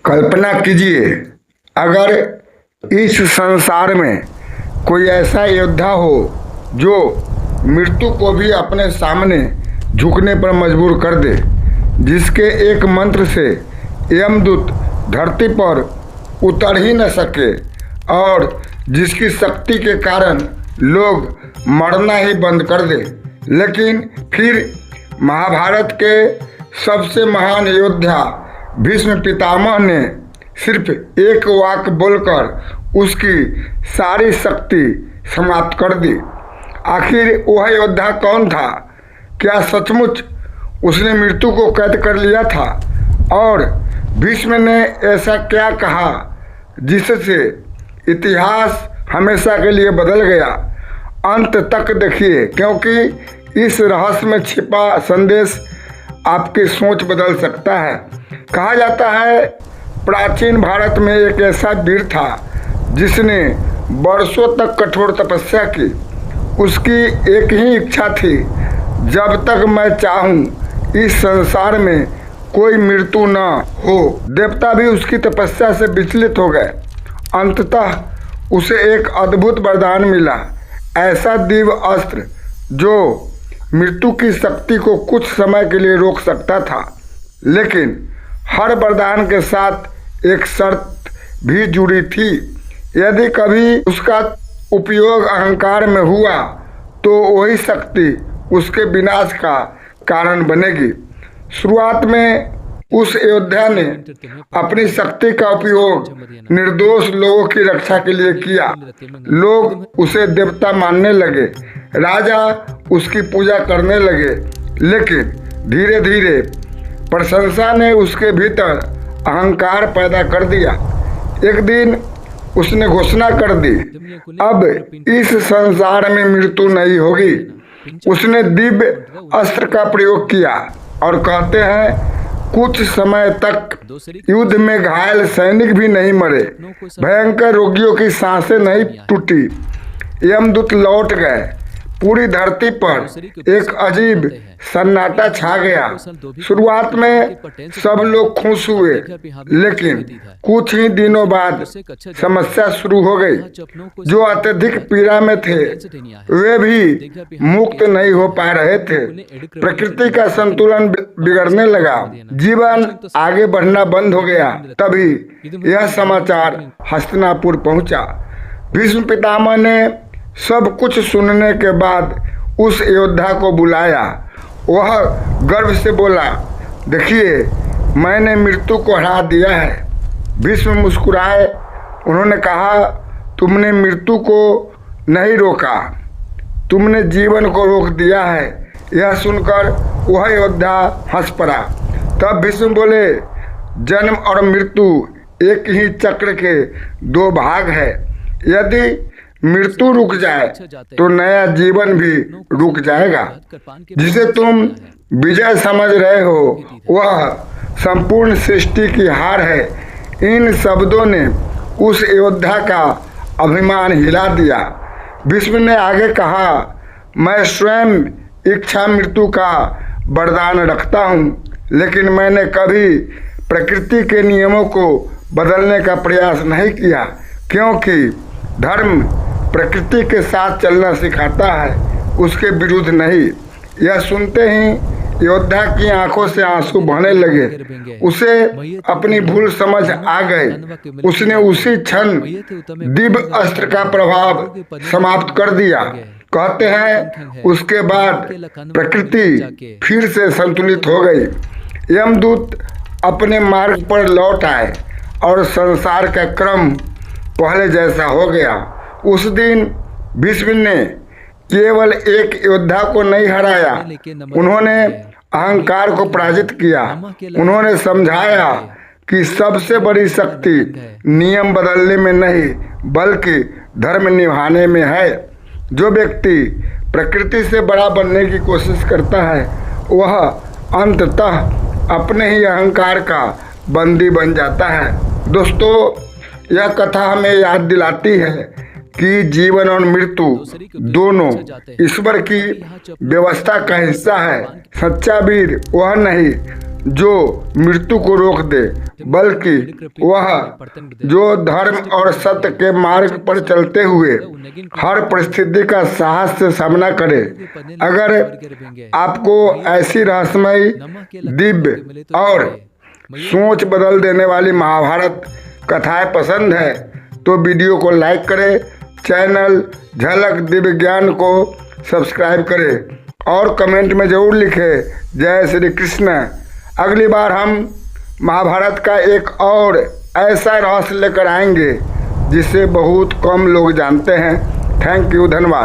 कल्पना कीजिए, अगर इस संसार में कोई ऐसा योद्धा हो जो मृत्यु को भी अपने सामने झुकने पर मजबूर कर दे, जिसके एक मंत्र से यमदूत धरती पर उतर ही न सके और जिसकी शक्ति के कारण लोग मरना ही बंद कर दे। लेकिन फिर महाभारत के सबसे महान योद्धा भीष्म पितामह ने सिर्फ एक वाक्य बोलकर उसकी सारी शक्ति समाप्त कर दी। आखिर वह योद्धा कौन था? क्या सचमुच उसने मृत्यु को कैद कर लिया था? और भीष्म ने ऐसा क्या कहा जिससे इतिहास हमेशा के लिए बदल गया? अंत तक देखिए, क्योंकि इस रहस्य में छिपा संदेश आपकी सोच बदल सकता है। कहा जाता है, प्राचीन भारत में एक ऐसा वीर था जिसने वर्षों तक कठोर तपस्या की। उसकी एक ही इच्छा थी, जब तक मैं चाहूं इस संसार में कोई मृत्यु न हो। देवता भी उसकी तपस्या से विचलित हो गए। अंततः उसे एक अद्भुत वरदान मिला, ऐसा दिव्य अस्त्र जो मृत्यु की शक्ति को कुछ समय के लिए रोक सकता था। लेकिन हर वरदान के साथ एक शर्त भी जुड़ी थी। यदि कभी उसका उपयोग अहंकार में हुआ तो वही शक्ति उसके विनाश का कारण बनेगी। शुरुआत में उस योद्धा ने अपनी शक्ति का उपयोग निर्दोष लोगों की रक्षा के लिए किया। लोग उसे देवता मानने लगे, राजा उसकी पूजा करने लगे। लेकिन धीरे धीरे प्रशंसा ने उसके भीतर अहंकार पैदा कर दिया। एक दिन उसने घोषणा कर दी, अब इस संसार में मृत्यु नहीं होगी। उसने दिव्य अस्त्र का प्रयोग किया और कहते हैं, कुछ समय तक युद्ध में घायल सैनिक भी नहीं मरे, भयंकर रोगियों की सांसें नहीं टूटी, यमदूत लौट गए। पूरी धरती पर एक अजीब सन्नाटा छा गया। शुरुआत में सब लोग खुश हुए, लेकिन कुछ ही दिनों बाद समस्या शुरू हो गई। जो अत्यधिक पीड़ा में थे वे भी मुक्त नहीं हो पा रहे थे। प्रकृति का संतुलन बिगड़ने लगा, जीवन आगे बढ़ना बंद हो गया। तभी यह समाचार हस्तिनापुर पहुंचा। भीष्म पितामह ने सब कुछ सुनने के बाद उस योद्धा को बुलाया। वह गर्व से बोला, देखिए, मैंने मृत्यु को हरा दिया है। भीष्म मुस्कुराए। उन्होंने कहा, तुमने मृत्यु को नहीं रोका, तुमने जीवन को रोक दिया है। यह सुनकर वह योद्धा हंस पड़ा। तब भीष्म बोले, जन्म और मृत्यु एक ही चक्र के दो भाग है। यदि मृत्यु रुक जाए तो नया जीवन भी रुक जाएगा। जिसे तुम विजय समझ रहे हो वह संपूर्ण सृष्टि की हार है। इन शब्दों ने उस योद्धा का अभिमान हिला दिया। भीष्म ने आगे कहा, मैं स्वयं इच्छा मृत्यु का वरदान रखता हूँ, लेकिन मैंने कभी प्रकृति के नियमों को बदलने का प्रयास नहीं किया, क्योंकि धर्म प्रकृति के साथ चलना सिखाता है, उसके विरुद्ध नहीं। यह सुनते ही योद्धा की आंखों से आंसू बहने लगे। उसे अपनी भूल समझ आ गई। उसने उसी क्षण दिव्य अस्त्र का प्रभाव समाप्त कर दिया। कहते हैं, उसके बाद प्रकृति फिर से संतुलित हो गई। यमदूत अपने मार्ग पर लौट आए और संसार का क्रम पहले जैसा हो गया। उस दिन भीष्म ने केवल एक योद्धा को नहीं हराया, उन्होंने अहंकार को पराजित किया। उन्होंने समझाया कि सबसे बड़ी शक्ति नियम बदलने में नहीं बल्कि धर्म निभाने में है। जो व्यक्ति प्रकृति से बड़ा बनने की कोशिश करता है वह अंततः अपने ही अहंकार का बंदी बन जाता है। दोस्तों, यह कथा हमें याद दिलाती है कि जीवन और मृत्यु दोनों ईश्वर की व्यवस्था का हिस्सा है। सच्चा वीर वह नहीं जो मृत्यु को रोक दे, बल्कि वह जो धर्म और सत्य के मार्ग पर चलते हुए हर परिस्थिति का साहस से सामना करे। अगर आपको ऐसी रहस्यमय, दिव्य और सोच बदल देने वाली महाभारत कथाएं पसंद है तो वीडियो को लाइक करें, चैनल झलक दिव्य ज्ञान को सब्सक्राइब करें और कमेंट में ज़रूर लिखें जय श्री कृष्ण। अगली बार हम महाभारत का एक और ऐसा रहस्य लेकर आएंगे जिसे बहुत कम लोग जानते हैं। थैंक यू, धन्यवाद।